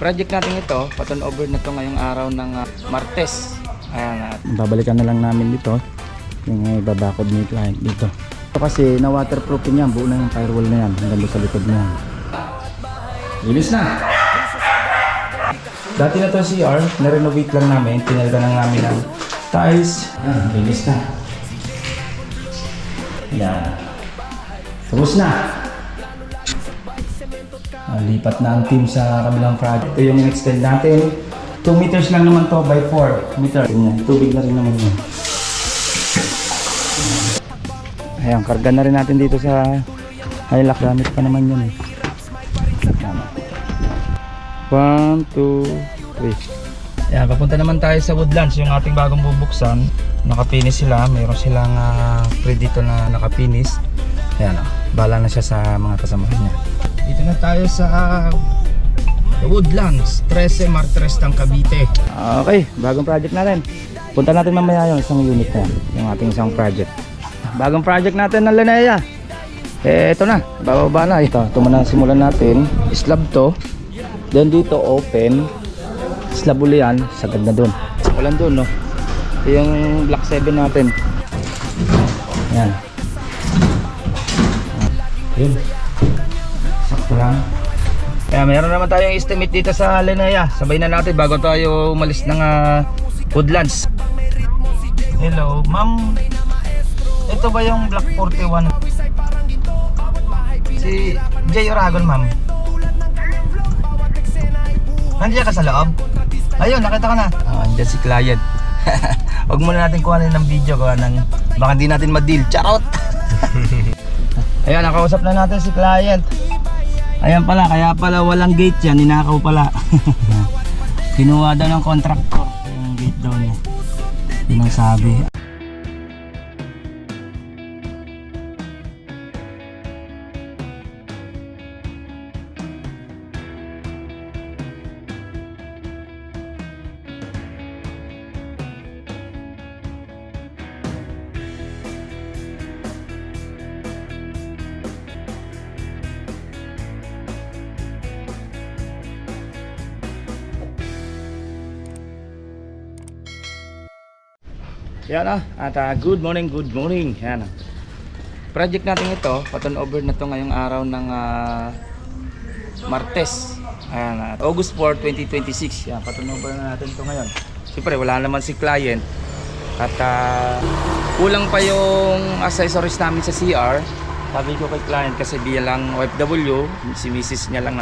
Project natin ito, paton over na to ngayong araw ng Martes. Ayan, babalikan na lang namin dito yung babakod ni client dito. Ito kasi na waterproofing yan, buo na yung firewall na yan hanggang sa likod niya. Linis na! Dati na to CR, na-renovate lang namin, pinalitan lang namin ng tiles. Ayan, linis na. Ayan. Tapos na! Lipat na ang team sa kabilang project. Ito yung in-extend natin. 2 meters lang naman to by 4 meter. Tubig na rin naman yun. Ayan, karga na rin natin dito sa Hilux. Gamit pa naman yun eh. 1, 2, 3. Ayan, papunta naman tayo sa Woodlands. Yung ating bagong bubuksan. Nakapinis sila. Mayroon silang free dito na nakapinis. Ayan o. Bala na siya sa mga kasamahan niya. Dito na tayo sa Woodlands, 13 Martres ng Cavite. Okay, bagong project natin. Punta natin mamaya yung isang unit na yan, yung ating isang project. Bagong project natin ng Linea. Ito na, bababa na. Ito muna simulan natin. Slab to. Then dito open. Slab uli yan, sagad na dun. Walang dun, no? Ito yung block 7 natin. Yan. Yun. Sakto lang. Kaya meron naman tayong estimate dito sa Linea. Sabay na natin bago tayo umalis ng Woodlands. Hello, ma'am. Ito ba yung Block 41? Si Jay Oragon, ma'am. Nandiyan ka sa loob? Ayun, nakita ko na. Andiyan si client. Huwag muna natin kuhanin ng video. Baka hindi natin ma-deal. Charot! Ayan, nakausap na natin si client. Ayan pala, kaya pala walang gate yan, ninakaw pala. Kinuha daw ng contractor yung gate daw niya. Yun ang sabi. Yan at good morning. Yan. Project natin ito, paton over na to ngayong araw ng Martes. Ayan, August 4, 2026. Yan, paton over na natin ito ngayon. Siyempre wala naman si client at kulang pa yung accessories namin sa CR. Sabi ko kay client kasi bilang OFW, si Mrs. niya lang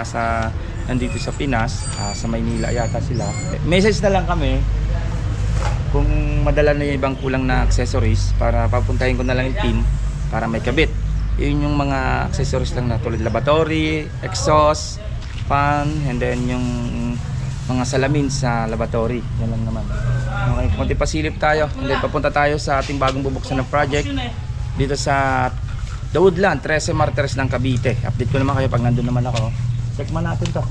nandito sa Pinas, sa Maynila yata sila. Message na lang kami kung madala na yung ibang kulang na accessories para papuntahin ko na lang yung team para may kabit. Yun yung mga accessories lang na tulad lavatory, exhaust, fan, and then yung mga salamin sa lavatory. Yan lang naman. Okay, konti pasilip tayo and then papunta tayo sa ating bagong bubuksan na project dito sa The Woodland, 13 Martres ng Cavite. Update ko naman kayo pag nandun naman ako. Check man natin to.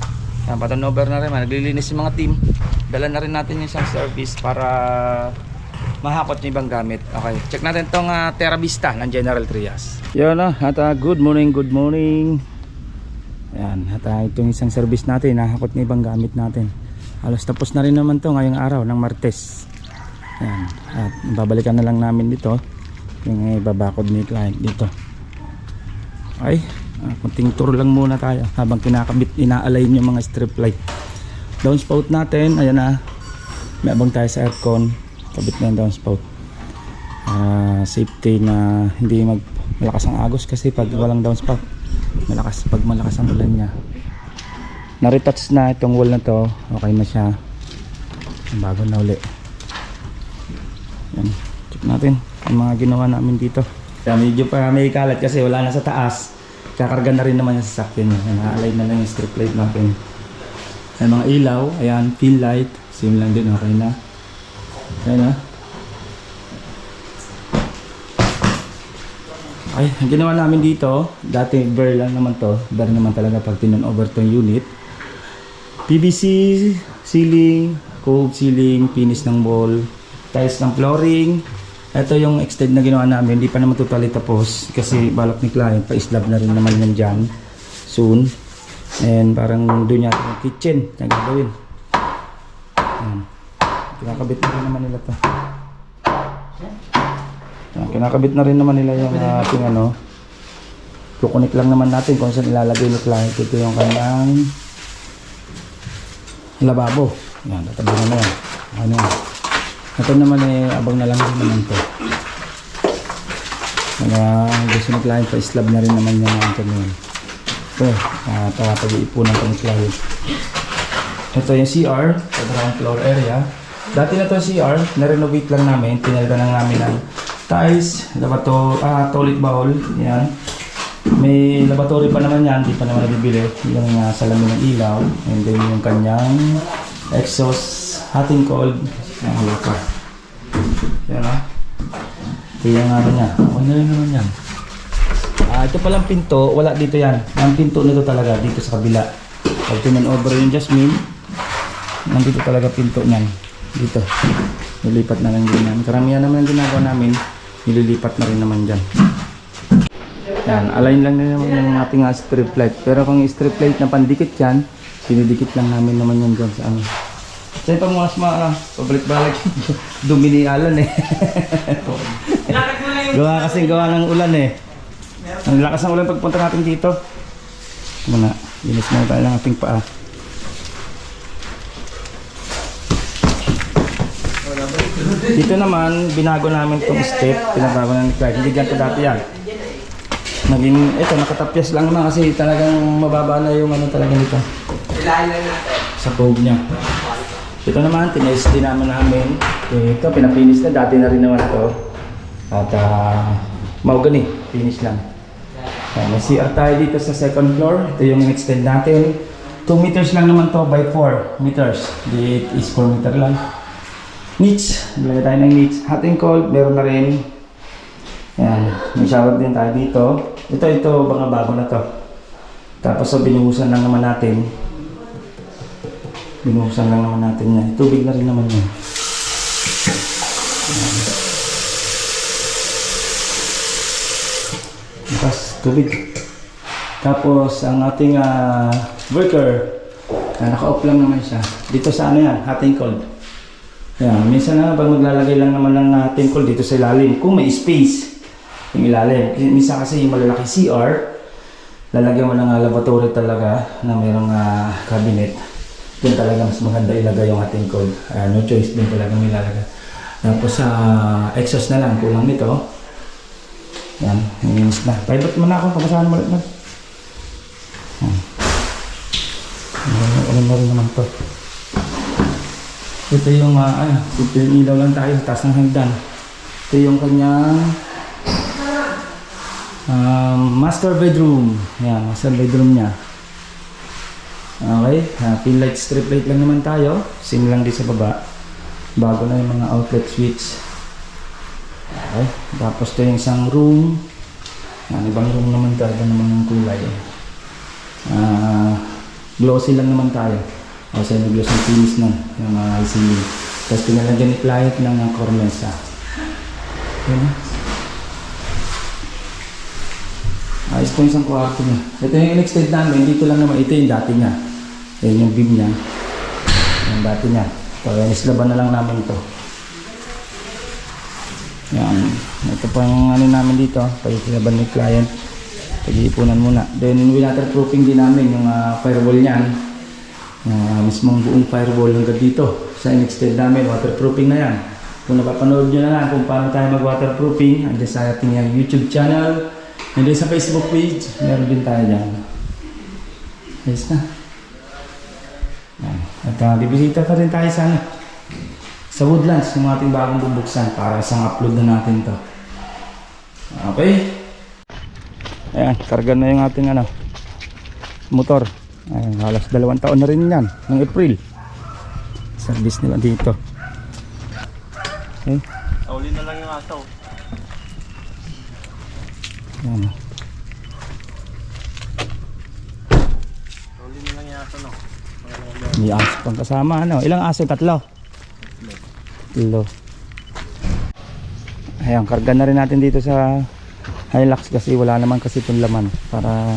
Paton over na rin, naglilinis yung mga team. Dala na rin natin yung isang service para mahakot yung ibang gamit. Okay, check natin tong Terra Vista ng General Trias. Yun at good morning. Ayan, at itong isang service natin, nahakot ng ibang gamit natin. Halos tapos na rin naman to ngayong araw ng Martes. Ayan, at babalikan na lang namin dito yung babakod ni client dito. Okay, kunting tour lang muna tayo habang kinakabit, inaalay yung mga strip light. Downspout natin, ayan na. May abang tayo sa aircon. Kabit na yung downspout. Safety na hindi malakas ang agos kasi pag walang downspout, pag malakas ang ulan niya. Na-retouch na itong wall na to. Okay na siya. Bago na uli. Yan. Check natin ang mga ginawa namin dito. Medyo pa may kalat kasi wala na sa taas. Kakarga na rin naman yung sasakyan niya. Naalay na lang yung strip light natin. May mga ilaw, ayan, pin light, same lang din, okay na. Ayan na. Okay, ang ginawa namin dito, dati bare lang naman to, bare naman talaga pag tinon over tong unit. PVC ceiling, cove ceiling, finish ng wall, tiles ng flooring. Ito yung extend na ginawa namin, hindi pa naman totally tapos kasi balak ni client, pa-slab na rin naman yan dyan soon. And parang doon yata yung kitchen na gagawin. Ayan. Kinakabit na rin naman nila to. Ayan, kinakabit na rin naman nila yung ating ano. Kukunik lang naman natin kung saan ilalagay ni client. Ito yung kanyang lababo. Ayan, tatabi na yan. Ano, ito naman abang na lang din naman to. Mga gusto ni client pa slab na rin naman yung ito naman. Ito, pag-iipunan ko ni client. Ito yung CR, sa ground floor area. Dati na to CR, na-renovate lang namin. Pinalitan lang namin ng tiles, toilet bowl, yan. May laboratory pa naman yan, hindi pa naman nabibili. Yung salamin ng ilaw, and then yung kanyang exhaust, hot and cold, yung locker. Yan ha. Ito yung ano niya, ano naman yan. Ito palang pinto, wala dito yan. Ang pinto nito talaga, dito sa kabila. Pag tunan over yung Jasmine, nandito talaga pinto niyan. Dito. Nilipat na lang din yan. Karamihan naman ang ginagawa namin, nililipat na rin naman dyan. Yan, align lang na naman yung ating strip light. Pero kung yung strip light na pandikit yan, sinidikit lang namin naman yan dyan sa ano. Sa'yo pa mga pabalik-balik. Dumi ni Alan eh. Gawa kasing gawa ng ulan eh. Ang lakas ng ulan pagpunta natin dito. Muna, linis muna tayo ng ating paa. Dito naman, binago namin itong step. Pinabago namin kahit hindi ganito dati yan. Naging, ito, nakatapyas lang naman kasi talagang mababa na yung ano talaga nito. Sa probe niya. Ito naman, tinaste din namin. Ito, pinapinis na. Dati na rin naman ito. At, mahogany. Finish lang. May CR tayo dito sa second floor. Ito yung extend natin. 2 meters lang naman to by 4 meters. It is 4 meter lang. Niche. Bilagay tayo ng niche. Hot and cold. Meron na rin. Ayan. May shower din tayo dito. Ito, mga bago na to. Tapos so, binuhusan lang naman natin. Binuhusan lang naman natin yan. Tubig na rin naman yan. Tapos tubig. Tapos ang ating worker, naka-off lang naman siya. Dito sa ano yan, hot and cold. Yan, minsan na pag maglalagay lang naman ng hot and cold dito sa ilalim. Kung may space. Yung ilalim. Minsan kasi yung malalaki CR, lalagyan mo ng lavatory talaga na mayroong cabinet. Doon talaga mas maganda ilagay yung ating cold. No choice din talaga may lalagay. Tapos sa exhaust na lang, kulang nito. Yan, hininis na. Pilot mo na ako, papasahan mo ulit na. Alam mo rin naman to. Ito yung, ito yung ilaw lang tayo, taas ng hagdan. Ito yung kanyang master bedroom. Yan, master bedroom niya. Okay, pin light, strip light lang naman tayo. Same lang din sa baba. Bago na yung mga outlet switch. Okay, tapos ito yung isang room. Yan, ibang room naman talaga naman ng kulay. Glossy lang naman tayo. Kasi nag-glossy finish na yung ceiling. Tapos pinalagyan ni client ng cornesa. Okay. Ayos po yung isang kwarto niya. Ito yung in-extend namin. Dito lang naman. Ito yung dati niya. Yan yung beam niya. Yung dati niya. Kaya islaban na lang namin ito. Yan. Ito pa yung ano namin dito. Pag-islaban ng client. Pag-iipunan muna. Then waterproofing din namin yung firewall niyan. Mismong buong firewall hanggang dito. Sa in-extend namin. Waterproofing na yan. Kung napapanood nyo na lang kung paano tayo mag-waterproofing. Andiyan sa ating YouTube channel. Hindi sa Facebook page, meron din tayo dyan. Ayos na. At bibisita pa rin tayo sa Woodlands, yung ating bagong bubuksan para isang upload na natin to. Okay. Ayan, karga na yung ating motor. Ayan, halos 2 taon na rin yan, ng April. Service nila dito. Okay. Uli na lang yung asaw. Ayan. Uli na lang yung asaw, no? May aso pang kasama, Ilang aso? 3? 3. Ayan, karga na rin natin dito sa Hilux kasi wala naman kasi itong laman. Para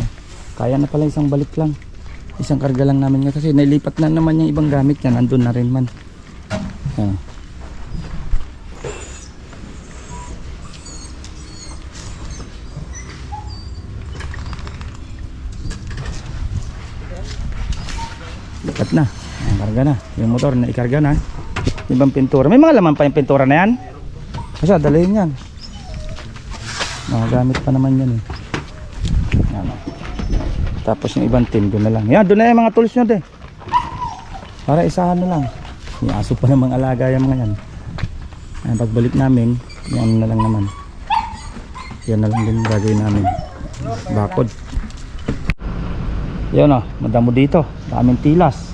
kaya na pala isang balik lang. Isang karga lang namin nga kasi nailipat na naman yung ibang gamit niya. Nandun na rin man. Ayan. Lipat na. Ayan, karga na. Yung motor na ikarga na. Ibang pintura. May mga laman pa yung pintura na yan. Kasi dalahin yan. Gamit pa naman yan eh. Ayan. Tapos yung ibang team doon na lang. Yan, doon na yung mga tools nyo de. Para isahan na lang. May aso pa namang alaga yung mga yan. Ayan, pagbalik namin, yan na lang naman. Yan na lang din gagawin namin. Bakod. Yan o, madamo dito. Daming tilas.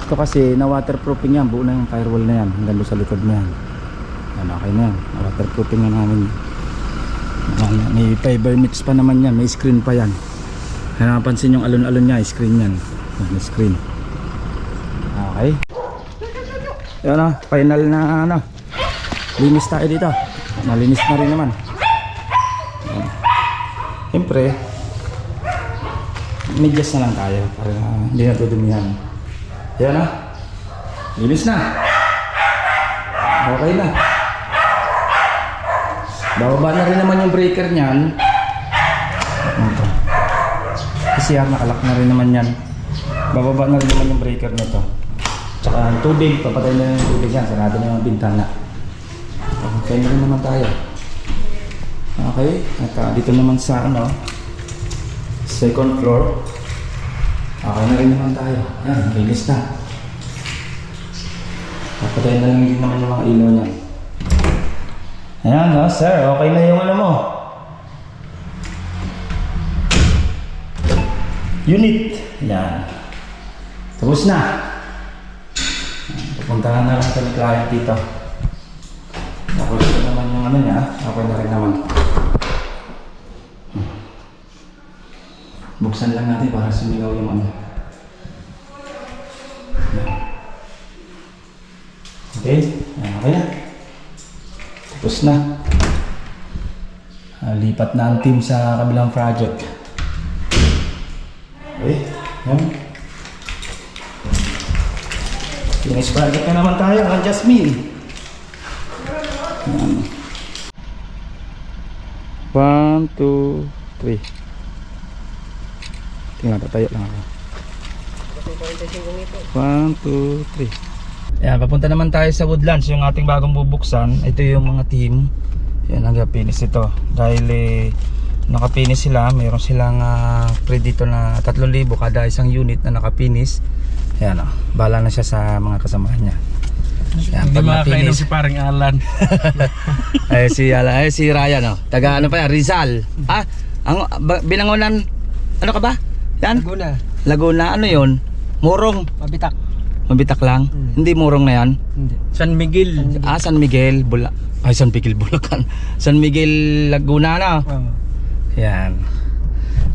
Ito kasi na waterproofing yan. Buo na yung firewall na yan. Hanggang doon sa likod na yan. Yan, okay na yan. Na waterproofing na namin. May fiber mix pa naman yan. May screen pa yan. Kaya napansin yung alon-alon niya. Screen yan. May screen. Okay. Yan o, final na ano. Linis tayo dito. Nalinis na rin naman. Yan. Siyempre medyas na lang tayo para hindi natudumihan. Yan na. Linis na. Okay na. Bababa na rin naman yung breaker niyan. Kasi nakalak na rin naman yan. Bababa na rin naman yung breaker nito. Tsaka ang tubig, papatay na yung tubig yan. Sarado na yung bintana. Okay na rin naman tayo. Okay. At dito naman sa ano, second floor. Okay na rin naman tayo. Yan, linis na. Papatay na lang din naman yung mga ilaw niya. Ayan, no, sir. Okay na yung ano mo. Unit. Yan. Tapos na. Pupuntahan na lang sa client dito. Tapos ito naman yung ano niya. Okay na rin naman. Buksan lang natin para sumigaw yung ano. Okay? Okay na. Tapos na. Lipat na ang team sa kabilang project. Okay? Yan. Finish project na naman tayo ang Jasmine. Yan. 1, 2, 3. Tingnan, tatayo lang ako. 1, 2, 3. Ayan, papunta naman tayo sa Woodlands, yung ating bagong bubuksan. Ito yung mga team. Ayan, nag-finish ito. Dahil naka-finish sila, mayroon silang credito na 3,000 kada isang unit na naka-finish. Ayan o, bahala na siya sa mga kasamahan niya. Ayan, Hindi makakainom si parang Alan. si Ryan o. Taga ano pa yan, Rizal. Binangonan, ano ka ba? Yan? Laguna, ano yun? Murong. Mabitak lang? Hindi Murong na yan? Hindi. San Miguel. San Miguel, San Miguel, Bulacan. San Miguel, Laguna na. Yan.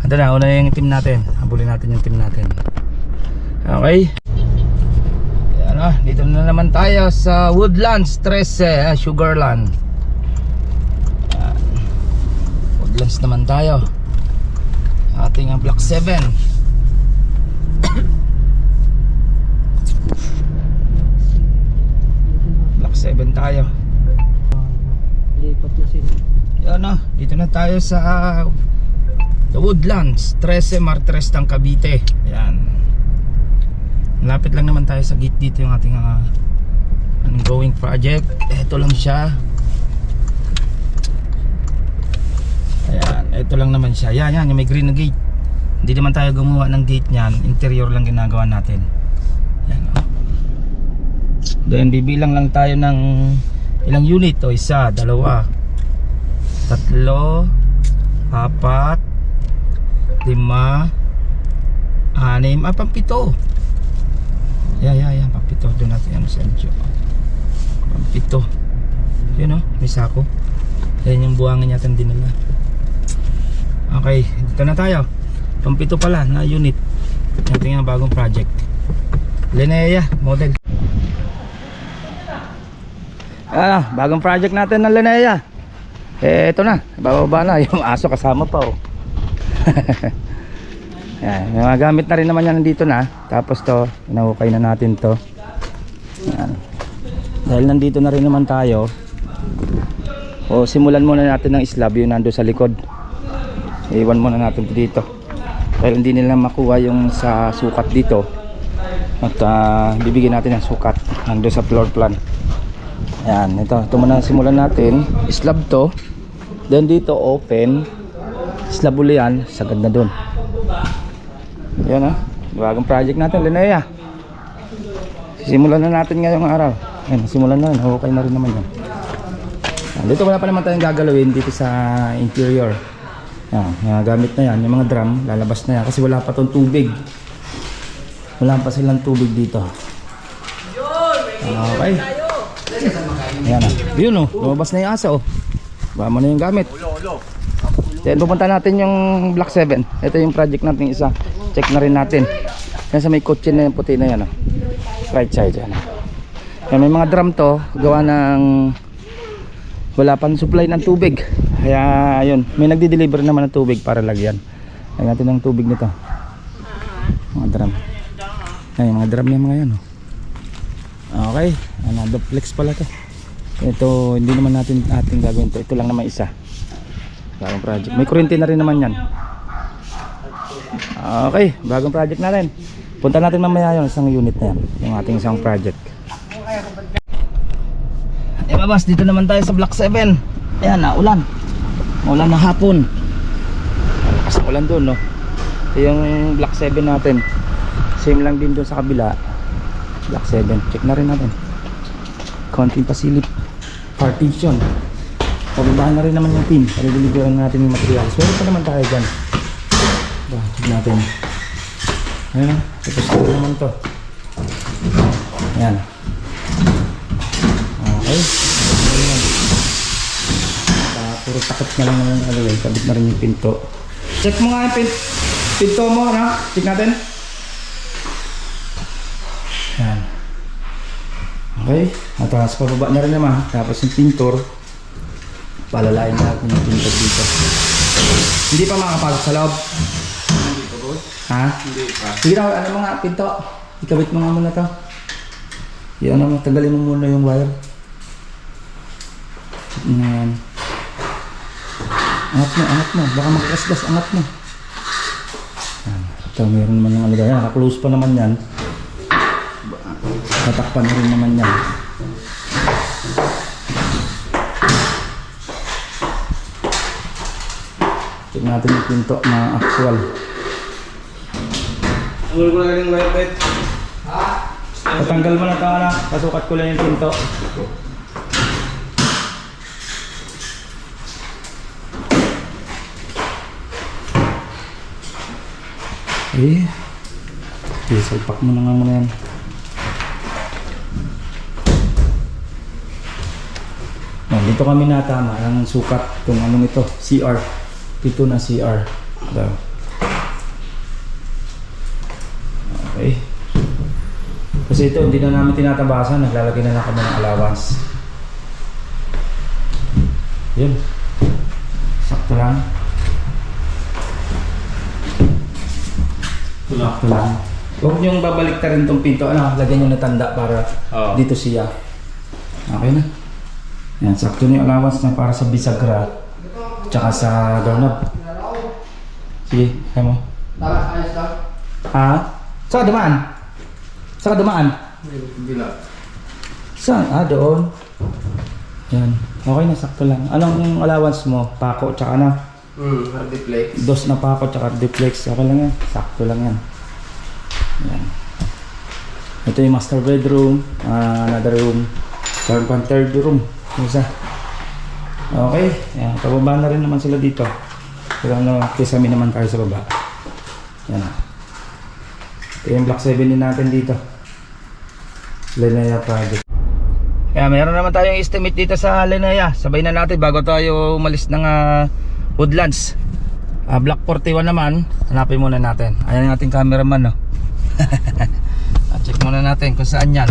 Ito na, una yung team natin. Habulin natin yung team natin. Okay. Yan o, dito na naman tayo sa Woodlands 13, Sugarland. Yan. Woodlands naman tayo. Ating Block 7. Block 7 tayo. Lipat na sila. Yan o, dito na tayo sa The Woodlands 13 Martres ng Cavite. Yan. Malapit lang naman tayo sa gate dito yung ating ongoing project. Ito lang siya. Ayan, ito lang naman siya. Yan, yung may green na gate. Hindi naman tayo gumawa ng gate niyan. Interior lang ginagawa natin. Yan o. Then bibilang lang tayo ng ilang unit o 1, 2, 3, 4, 5, 6, 7, 7. Yan, pampito. Doon natin ano sa medyo. Pampito. Yun o, may sako. Yan yung buhangin natin dinala. Okay, dito na tayo. Pampito pala na unit. Ito yung bagong project. Linnea model. Bagong project natin ng Linnea. Ito na, bababa na. Yung aso kasama pa oh. Yan, yung mga gamit na rin naman yan nandito na. Tapos to, hinahukay na natin to. Yan. Dahil nandito na rin naman tayo, o simulan muna natin ng slab yung nando sa likod. Iwan muna natin to dito. Dahil hindi nila makuha yung sa sukat dito. At bibigyan natin ng sukat nando sa floor plan. Yan, ito muna simulan natin. Slab to. Then dito open. Slab uli yan, sagad na dun. Yan bagong project natin, Linea. Simulan na natin ngayong araw. Ayan, simulan na, okay na rin naman yan. Dito wala pa naman tayong gagalawin dito sa interior. Yan, mga gamit na yan, yung mga drum, lalabas na yan kasi wala pa tong tubig. Wala pa silang tubig dito. Okay. Ayan yun lumabas na yung asa Baka mo na yung gamit. Then pupunta natin yung Block 7. Ito yung project natin isa. Check na rin natin. Yan sa may kotse na yung puti na yan right side yan. Yan, may mga drum to. Gawa ng wala pang supply ng tubig. Kaya yun, may nagdi-deliver naman ng tubig para lagyan. Lagyan natin ng tubig nito. Mga drum. Yan, yung mga drum yung mga yan Okay, duplex pala to. Ito hindi naman natin ating gagawin to. Ito lang naman isa. Bagong project. May kuryente na rin naman yan. Okay, bagong project na rin. Punta natin mamaya yung isang unit na yan. Yung ating isang project. Babas, dito naman tayo sa Block 7. Ayan ulan. Ulan na hapon. Malakas ang ulan doon Ito yung Block 7 natin. Same lang din doon sa kabila. Block 7. Check na rin natin. Konting pasilip. Partition. Pababahan na rin naman yung pin para diliburan natin yung material. So pa naman tayo dyan. Check natin. Ayan tapos ito naman to. Ayan. Okay. Puro takot na lang naman yung kabit na rin yung pinto. Check mo nga yung pinto mo check natin. Ayan. Okay. At pababa na rin naman. Tapos yung pintor palalain natin yung pinto dito. Hindi pa makapasok sa loob. Hindi pa boss? Ha? Hindi pa. Sige na, ano mga pinto? Ikabit mo nga muna to. Yan tagalin mo muna yung wire. Yan. Angat mo. Baka makasgas, angat mo. Yan. Ito, meron naman yung alagay. Naka-close pa naman yan. Tatakpan na rin naman yan. Check natin yung pinto na actual. Tanggal ko lang yung wire bed. Patanggal mo na ito pasukat ko lang yung pinto. Salpak mo na nga muna yan. Dito kami natama ang sukat kung anong ito, CR. Ito na CR. Okay. Kasi ito hindi na namin tinatabasan, naglalagay na lang kami ng allowance. Yun. Sakto lang. Sakto lang. Huwag niyong babalik rin itong pinto. Lagyan niyo na tanda para dito siya. Okay na. Yan, sakto na yung allowance na para sa bisagra tsaka sa doorknob. Sige, kaya mo. Ha? Saan dumaan? Saan dumaan? Saan? Doon. Yan. Okay na, sakto lang. Anong allowance mo? Pako tsaka na? Hardiplex. Dos na pako tsaka hardiplex. Okay lang yan. Sakto lang yan. Yan. Ito yung master bedroom. Another room. Third room. Isa. Okay. Yan. Pababa na rin naman sila dito. Pero kisami naman tayo sa baba. Yan. Ito yung Block 7 din natin dito. Linea project. Kaya meron naman tayong estimate dito sa Linea. Sabay na natin bago tayo umalis ng Woodlands. Block 41 naman. Hanapin muna natin. Ayan yung ating cameraman check muna natin kung saan yan.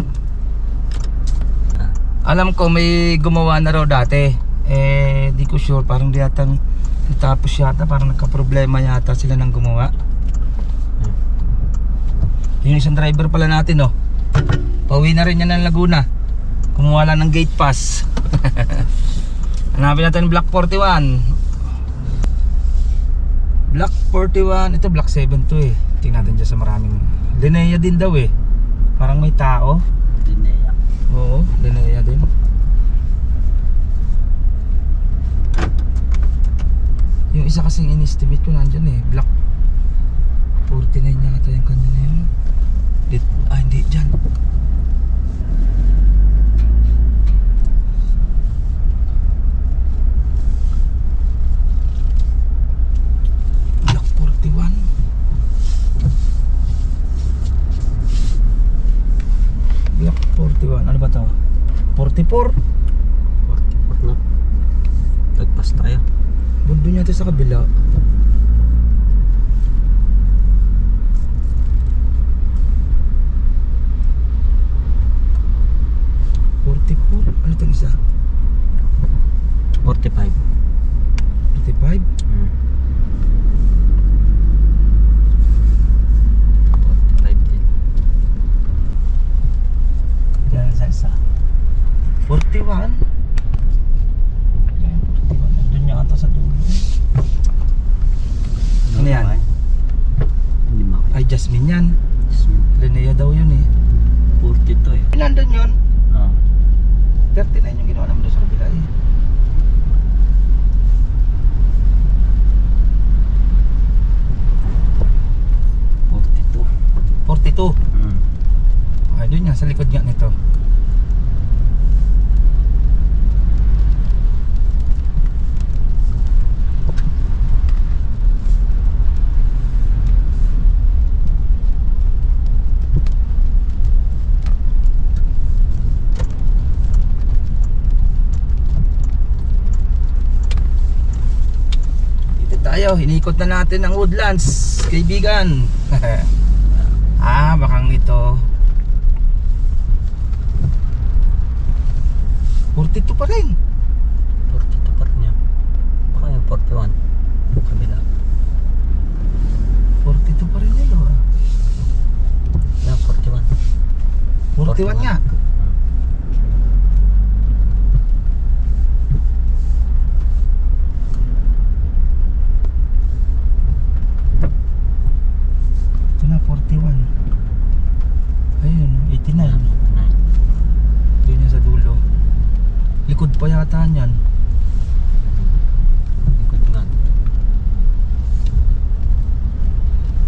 Alam ko may gumawa na raw dati. Di ko sure. Parang di yata natapos yata. Parang nagka-problema yata sila ng gumawa. Yung isang driver pala natin, oh. Pauwi na rin yan ng Laguna. Kumuha lang ng gate pass. Hanapin natin Block 41. Block 41. Ito Block 7 to eh. Tingnan natin dyan sa maraming. Linea din daw eh. Parang may tao. Linea. Oo, Linea din. Yung isa kasing in-estimate ko nandyan eh. Block 49 yata yung kanya na yun. Hindi dyan. Block 41. Block 41. Ano ba to? 44? 44 na. Tagpas tayo. Bundo niya ito sa kabila. Ano itong isa? 45. 45? 45 din. Yan sa isa. 41? Yan, 41. Nandun niya ata sa dulo. Ano yan? Hindi makita. Ay, Jasmine yan. Linea daw yun eh. 42 eh. Nandun yun. Ah. 39 yung ginawa naman doon sa kabila eh. Forty-two. 42. Ay, doon nga, sa likod nga nito. Hinikot na natin ang Woodlands, kaibigan. Bakang ito 42 pa rin. 42 pa rin yan. Baka yung 41. Kabila. 42 pa rin yun, oh. Yan, 41. 41 nga. Na 41. Ayun, 89. Doon yan sa dulo. Likod pa yata niyan. Likod nga.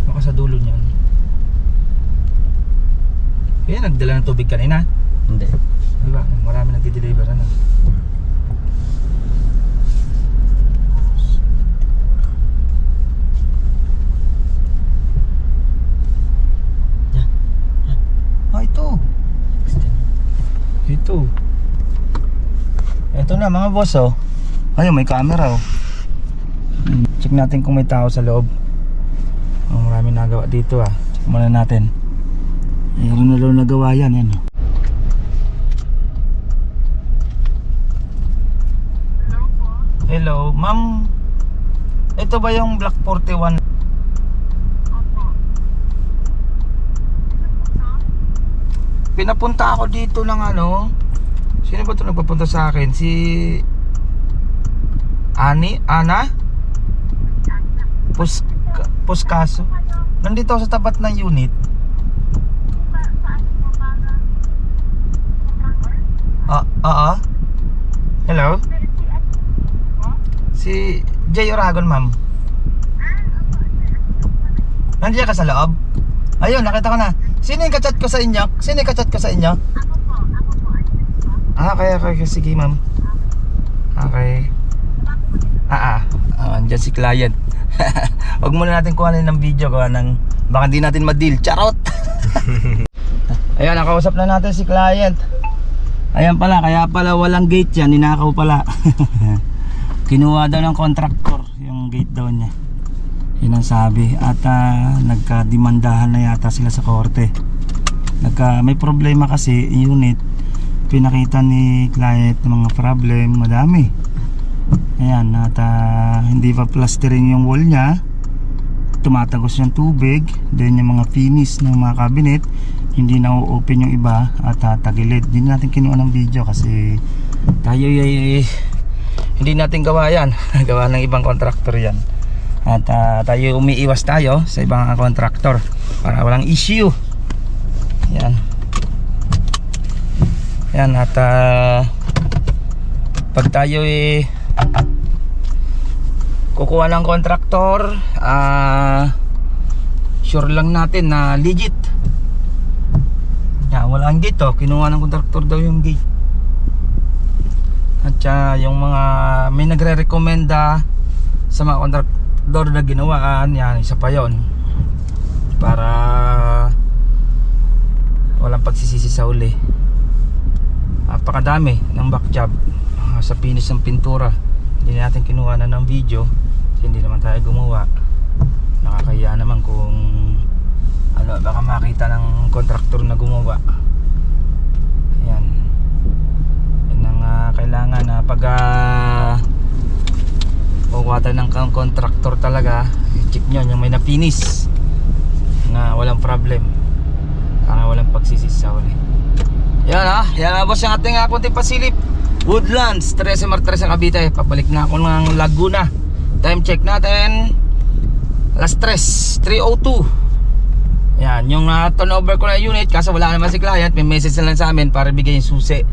Baka sa dulo niyan. Kaya nagdala ng tubig kanina. Hindi. Diba? Marami nagdi-deliver ano. Ito na mga boss, oh. Ayun, may camera, oh. Check natin kung may tao sa loob. Marami nagawa dito, ah. Check muna natin. Mayroon na daw nagawa yan, yan. Hello, ma'am. Ito ba yung Block 41? Pinapunta ako dito ng ano. Sino ba ito nagpapunta sa akin? Si Ana? Puskaso. Nandito ako sa tapat ng unit. Hello? Si Jay Oragon, ma'am. Nandiyan ka sa loob? Ayun, nakita ko na. Sino yung kachat ko sa inyo? Okay. Sige, ma'am. Okay. Andyan si client. Huwag muna natin kuhanin ng video. Baka hindi natin ma-deal. Charot! Ayan, nakausap na natin si client. Ayan pala, kaya pala walang gate yan. Ninakaw pala. Kinuha daw ng contractor yung gate daw niya. Yun ang sabi. At nagka-demandahan na yata sila sa korte. May problema kasi yung unit. Pinakita ni client ng mga problem, madami. Ayan, at hindi pa plastering yung wall niya. tumatagos yung tubig. Then yung mga finish ng mga cabinet, hindi na open yung iba at tagilid. Hindi natin kinuha ng video kasi tayo hindi natin gawa yan. Gawa ng ibang contractor yan. At tayo umiiwas tayo sa ibang contractor para walang issue. Yan. Yan at pag tayo kukuha ng contractor, sure lang natin na legit. Yan, wala ang gate oh. Kinuha ng contractor daw yung gate. At yung mga may nagre-recommenda sa mga contractor na ginawaan, yan, isa pa yon para walang pagsisisi sa uli. Napakadami ng back job sa finish ng pintura. Hindi natin kinuha na ng video kasi hindi naman tayo gumawa. Nakakahiya naman kung ano, baka makita ng contractor na gumawa. Yan. Yan ang kailangan na pag kukuha tayo ng contractor talaga, i-check nyo yung may na-finish na walang problem para walang pagsisisi sa uli. Yan yan boss yung ating kunting pasilip. Woodlands, 13 Martres sa Cavite. Pabalik na ako ng Laguna. Time check natin alas 3:02. Yan, yung turnover ko na unit. Kaso wala naman si client. May message na lang sa amin para bigay yung susi.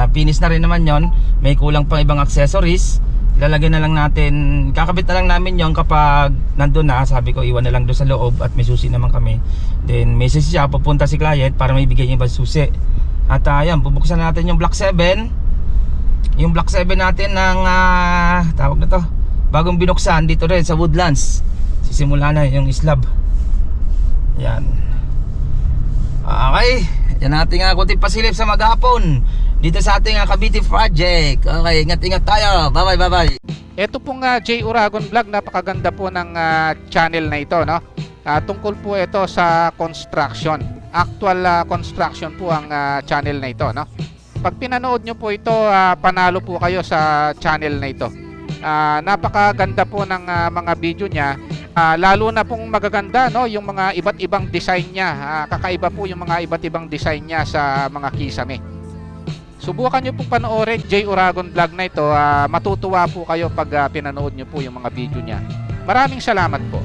Finish na rin naman yon. May kulang pang ibang accessories. Ilalagay na lang natin. Kakabit na lang namin yon kapag nandun na. Sabi ko iwan na lang doon sa loob. At may susi naman kami. Then message siya, pupunta si client para may bigay yung ibang susi. At yan, bubuksan natin yung Block 7. Yung Block 7 natin ng tawag na to, bagong binuksan dito rin sa Woodlands. Sisimula na yung slab. Yan. Okay, yan ating kunting pasilip sa maghapon dito sa ating Cavite project. Okay, ingat-ingat tayo. Bye bye. Ito pong J. Uragon Vlog, napakaganda po ng channel na ito, no? Tungkol po ito sa construction. Actual construction po ang channel na ito, no? Pag pinanood nyo po ito, panalo po kayo sa channel na ito. Napakaganda po ng mga video niya. Lalo na pong magaganda, no, yung mga iba't ibang design niya. Kakaiba po yung mga iba't ibang design niya sa mga kisame. Subukan nyo pong panoorin J. Uragon Vlog na ito. Matutuwa po kayo pag pinanood nyo po yung mga video niya. Maraming salamat po.